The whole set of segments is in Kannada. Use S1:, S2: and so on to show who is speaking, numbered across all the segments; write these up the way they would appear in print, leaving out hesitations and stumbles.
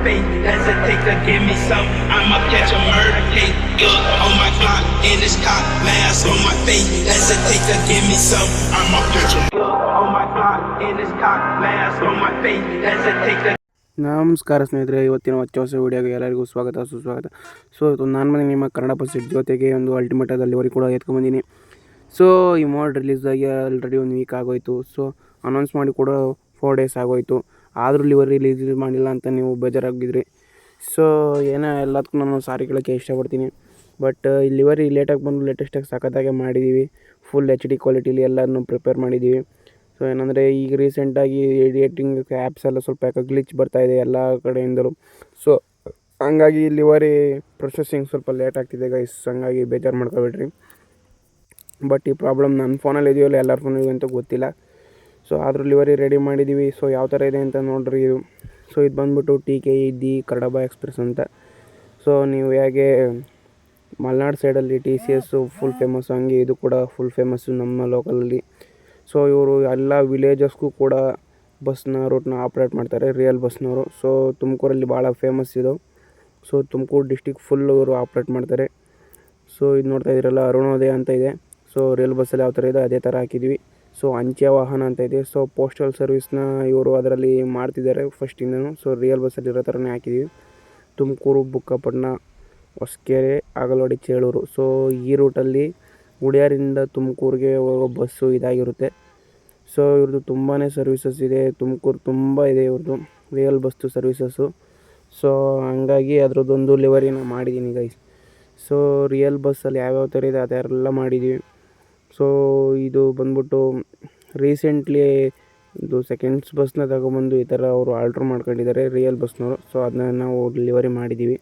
S1: face, hesitate to give me some. I'ma catch a murder case. Look on my clock, in this cop, mask on my face, hesitate to give me some. I'ma catch a look on my clock, in this cop, mask on my face, hesitate to.
S2: ನಮಸ್ಕಾರ ಸ್ನೇಹಿತರೆ, ಇವತ್ತಿನ ಹೊಸ ವೀಡಿಯೋಗೆ ಎಲ್ಲರಿಗೂ ಸ್ವಾಗತ ಸುಸ್ವಾಗತ. ಸೊ ಇದು ನಾನು ಬಂದು ನಿಮ್ಮ ಕನ್ನಡ ಬಸ್ಸೆಟ್ ಜೊತೆಗೆ ಒಂದು ಅಲ್ಟಿಮೇಟ್ ಡೆಲಿವರಿ ಕೂಡ ಎತ್ಕೊಂಡ್ಬಂದಿನಿ. ಸೊ ಈ ಮೋಡ್ ರಿಲೀಸ್ ಆಗಿ ಆಲ್ರೆಡಿ ಒಂದು ವೀಕ್ ಆಗೋಯ್ತು. ಸೊ ಅನೌನ್ಸ್ ಮಾಡಿ ಕೂಡ 4 ಡೇಸ್ ಆಗೋಯ್ತು. ಆದರೂ ಲಿವರಿ ರಿಲೀಸ್ ಮಾಡಿಲ್ಲ ಅಂತ ನೀವು ಬೇಜಾರಾಗಿದ್ರಿ. ಸೊ ಏನೋ ಎಲ್ಲದಕ್ಕೂ ನಾನು ಸಾರಿ ಕೇಳೋಕ್ಕೆ ಇಷ್ಟಪಡ್ತೀನಿ. ಬಟ್ ಈ ಲಿವರಿ ಲೇಟಾಗಿ ಬಂದು ಲೇಟೆಸ್ಟಾಗಿ ಸಖತ್ತಾಗೆ ಮಾಡಿದ್ದೀವಿ. ಫುಲ್ HD ಕ್ವಾಲಿಟಿಲಿ ಎಲ್ಲನೂ ಪ್ರಿಪೇರ್ ಮಾಡಿದ್ದೀವಿ. ಸೊ ಏನಂದರೆ ಈಗ ರೀಸೆಂಟಾಗಿ ಎಡಿಟಿಂಗ್ ಆ್ಯಪ್ಸ್ ಎಲ್ಲ ಸ್ವಲ್ಪ ಯಾಕೆ ಗ್ಲಿಚ್ ಬರ್ತಾಯಿದೆ ಎಲ್ಲ ಕಡೆಯಿಂದಲೂ. ಸೊ ಹಂಗಾಗಿ ಲಿವರಿ ಪ್ರೊಸೆಸಿಂಗ್ ಸ್ವಲ್ಪ ಲೇಟ್ ಆಗ್ತಿದೆ ಗೈಸ್, ಹಂಗಾಗಿ ಬೇಜಾರು ಮಾಡ್ಕೊಬೇಡ್ರಿ. ಬಟ್ ಈ ಪ್ರಾಬ್ಲಮ್ ನನ್ನ ಫೋನಲ್ಲಿ ಇದೆಯಲ್ಲ ಎಲ್ಲರ ಫೋನಿಗೆ ಅಂತ ಗೊತ್ತಿಲ್ಲ. ಸೊ ಆದರೂ ಲಿವರಿ ರೆಡಿ ಮಾಡಿದ್ದೀವಿ. ಸೊ ಯಾವ ಥರ ಇದೆ ಅಂತ ನೋಡ್ರಿ ಇದು. ಸೊ ಇದು ಬಂದ್ಬಿಟ್ಟು TKE ಕಡಬ ಎಕ್ಸ್ಪ್ರೆಸ್ ಅಂತ. ಸೊ ನೀವು ಹೇಗೆ ಮಲೆನಾಡು ಸೈಡಲ್ಲಿ TCS ಫುಲ್ ಫೇಮಸ್ಸು, ಹಂಗೆ ಇದು ಕೂಡ ಫುಲ್ ಫೇಮಸ್ಸು ನಮ್ಮ ಲೋಕಲಲ್ಲಿ. ಸೊ ಇವರು ಎಲ್ಲ ವಿಲೇಜಸ್ಗೂ ಕೂಡ ರೂಟ್ನ ಆಪ್ರೇಟ್ ಮಾಡ್ತಾರೆ, ರಿಯಲ್ ಬಸ್ನವರು. ಸೊ ತುಮಕೂರಲ್ಲಿ ಭಾಳ ಫೇಮಸ್ ಇದು. ಸೊ ತುಮಕೂರು ಡಿಸ್ಟಿಕ್ ಫುಲ್ ಇವರು ಆಪ್ರೇಟ್ ಮಾಡ್ತಾರೆ. ಸೊ ಇದು ನೋಡ್ತಾ ಇದ್ದೀರಲ್ಲ, ಅರುಣೋದಯ ಅಂತ ಇದೆ. ಸೊ ರಿಯಲ್ ಬಸ್ಸಲ್ಲಿ ಯಾವ ಥರ ಇದೆ ಅದೇ ಥರ ಹಾಕಿದ್ವಿ. ಸೊ ಅಂಚೆ ವಾಹನ ಅಂತ ಇದೆ. ಸೊ ಪೋಸ್ಟಲ್ ಸರ್ವಿಸ್ನ ಇವರು ಅದರಲ್ಲಿ ಮಾಡ್ತಿದ್ದಾರೆ ಫಸ್ಟಿಂದನೂ. ಸೊ ರಿಯಲ್ ಬಸ್ಸಲ್ಲಿ ಇರೋ ಥರನೇ ಹಾಕಿದ್ದೀವಿ. ತುಮಕೂರು, ಬುಕ್ಕಪಟ್ಟಣ, ಹೊಸಕೆರೆ, ಆಗಲವಾಡಿ, ಚೇಳೂರು. ಸೊ ಈ ರೂಟಲ್ಲಿ ಉಡಿಯಾರಿಂದ ತುಮಕೂರಿಗೆ ಹೋಗೋ ಬಸ್ಸು ಇದಾಗಿರುತ್ತೆ. ಸೊ ಇವ್ರದ್ದು ತುಂಬಾ ಸರ್ವಿಸಸ್ ಇದೆ, ತುಮಕೂರು ತುಂಬ ಇದೆ ಇವ್ರದ್ದು ರಿಯಲ್ ಬಸ್ಸು ಸರ್ವಿಸಸ್ಸು. ಸೊ ಹಂಗಾಗಿ ಅದರದ್ದೊಂದು ಲಿವರಿನ ಮಾಡಿದ್ದೀನಿ ಗೈಸ್. ಸೊ ರಿಯಲ್ ಬಸ್ಸಲ್ಲಿ ಯಾವ್ಯಾವ ಥರ ಇದೆ ಅದೆಲ್ಲ ಮಾಡಿದ್ದೀವಿ. ಸೊ ಇದು ಬಂದ್ಬಿಟ್ಟು ರೀಸೆಂಟ್ಲಿ ಇದು ಸೆಕೆಂಡ್ಸ್ ಬಸ್ನ ತಗೊಬಂದು ಈ ಥರ ಅವರು ಆಲ್ಟ್ರ್ ಮಾಡ್ಕೊಂಡಿದ್ದಾರೆ ರಿಯಲ್ ಬಸ್ನವರು. ಸೊ ಅದನ್ನ ನಾವು ಲಿವರಿ ಮಾಡಿದ್ದೀವಿ.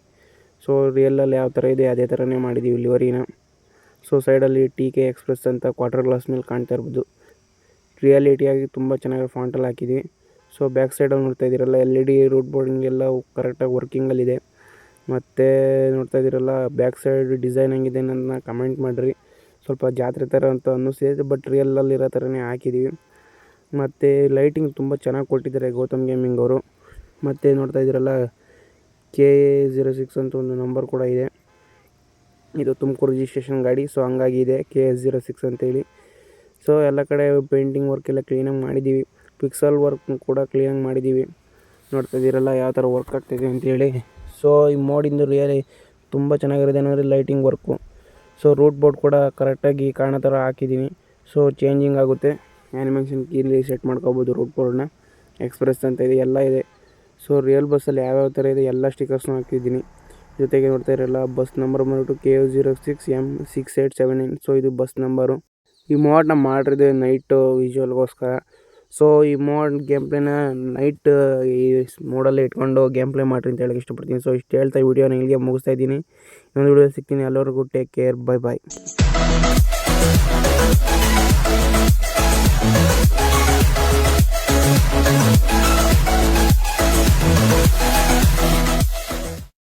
S2: ಸೊ ರಿಯಲಲ್ಲಿ ಯಾವ ಥರ ಇದೆ ಅದೇ ಥರನೇ ಮಾಡಿದ್ದೀವಿ ಲಿವರಿನ. ಸೊ ಸೈಡಲ್ಲಿ TK ಎಕ್ಸ್ಪ್ರೆಸ್ ಅಂತ ಕ್ವಾರ್ಟರ್ ಗ್ಲಾಸ್ ಮೇಲೆ ಕಾಣ್ತಾ ಇರ್ಬೋದು. ರಿಯಾಲಿಟಿಯಾಗಿ ತುಂಬ ಚೆನ್ನಾಗಿ ಫಾಂಟಲ್ಲಿ ಹಾಕಿದ್ವಿ. ಸೊ ಬ್ಯಾಕ್ ಸೈಡಲ್ಲಿ ನೋಡ್ತಾ ಇದ್ದೀರಲ್ಲ, LED ರೂಟ್ ಬೋರ್ಡಿಂಗ್ ಎಲ್ಲ ಕರೆಕ್ಟಾಗಿ ವರ್ಕಿಂಗಲ್ಲಿದೆ. ಮತ್ತು ನೋಡ್ತಾ ಇದ್ದೀರಲ್ಲ ಬ್ಯಾಕ್ ಸೈಡ್ ಡಿಸೈನ್ ಹೆಂಗಿದೆ ನನ್ನ ಕಮೆಂಟ್ ಮಾಡಿರಿ. ಸ್ವಲ್ಪ ಜಾತ್ರೆ ಥರ ಅಂತ ಅನ್ನಿಸ್ತಿದೆ, ಬಟ್ ರಿಯಲಲ್ಲಿರೋ ಥರನೇ ಹಾಕಿದ್ದೀವಿ. ಮತ್ತು ಲೈಟಿಂಗ್ ತುಂಬ ಚೆನ್ನಾಗಿ ಕೊಟ್ಟಿದ್ದಾರೆ ಗೌತಮ್ ಗೇಮಿಂಗ್ ಅವರು. ಮತ್ತು ನೋಡ್ತಾ ಇದ್ದೀರಲ್ಲ KA06 ಅಂತ ಒಂದು ನಂಬರ್ ಕೂಡ ಇದೆ. ಇದು ತುಮಕೂರು ರಿಜಿಸ್ಟ್ರೇಷನ್ ಗಾಡಿ. ಸೊ ಹಂಗಾಗಿ ಇದೆ KS06 ಅಂತೇಳಿ. ಸೊ ಎಲ್ಲ ಕಡೆ ಪೇಂಟಿಂಗ್ ವರ್ಕ್ ಎಲ್ಲ ಕ್ಲೀನಾಗಿ ಮಾಡಿದ್ದೀವಿ. ಪಿಕ್ಸಲ್ ವರ್ಕ್ ಕೂಡ ಕ್ಲೀನಾಗಿ ಮಾಡಿದ್ದೀವಿ. ನೋಡ್ತಾ ಇದ್ದೀರಲ್ಲ ಯಾವ ಥರ ವರ್ಕ್ ಆಗ್ತಿದೆ ಅಂತೇಳಿ. ಸೊ ಈ ಮೋಡಿಂದು ರಿಯಲಿ ತುಂಬ ಚೆನ್ನಾಗಿರೋದು ಏನಂದರೆ lighting work. So route board ಕೂಡ ಕರೆಕ್ಟಾಗಿ ಕಾಣೋ ಥರ ಹಾಕಿದ್ದೀನಿ. ಸೊ ಚೇಂಜಿಂಗ್ ಆಗುತ್ತೆ, ಆ್ಯನಿಮೇಷನ್ ಕೀಲಿ ಸೆಟ್ ಮಾಡ್ಕೋಬೋದು ರೂಟ್ ಬೋರ್ಡ್ನ. ಎಕ್ಸ್ಪ್ರೆಸ್ ಅಂತ ಇದೆ, ಎಲ್ಲ ಇದೆ. ಸೊ ರಿಯಲ್ ಬಸ್ಸಲ್ಲಿ ಯಾವ್ಯಾವ ಥರ ಇದೆ ಎಲ್ಲ ಸ್ಟಿಕರ್ಸ್ನ ಹಾಕಿದ್ದೀನಿ. ಜೊತೆಗೆ ನೋಡ್ತಾ ಇರಲ್ಲ ಬಸ್ ನಂಬರ್ ಬಂದ್ಬಿಟ್ಟು KO06M6879. ಸೊ ಇದು ಬಸ್ ನಂಬರು. ಈ ಮೋಡ್ನ ಮಾಡಿರಿದೆ ನೈಟು ವಿಜುವಲ್ಗೋಸ್ಕರ. ಸೊ ಈ ಮೋಡ್ ಗೇಮ್ ಪ್ಲೇನ ನೈಟ್ ಈ ಮೋಡಲ್ಲಿ ಇಟ್ಕೊಂಡು ಗೇಮ್ ಪ್ಲೇ ಮಾಡಿರಿ ಅಂತ ಹೇಳಕ್ಕೆ ಇಷ್ಟಪಡ್ತೀನಿ. ಸೊ ಇಷ್ಟು ಹೇಳ್ತಾ ಈ ವಿಡಿಯೋನ ಇಲ್ಲಿಗೆ ಮುಗಿಸ್ತಾ ಇದ್ದೀನಿ. ಇನ್ನೊಂದು ವಿಡಿಯೋ ಸಿಗ್ತೀನಿ. ಎಲ್ಲರಿಗೂ ಟೇಕ್ ಕೇರ್, ಬೈ ಬಾಯ್.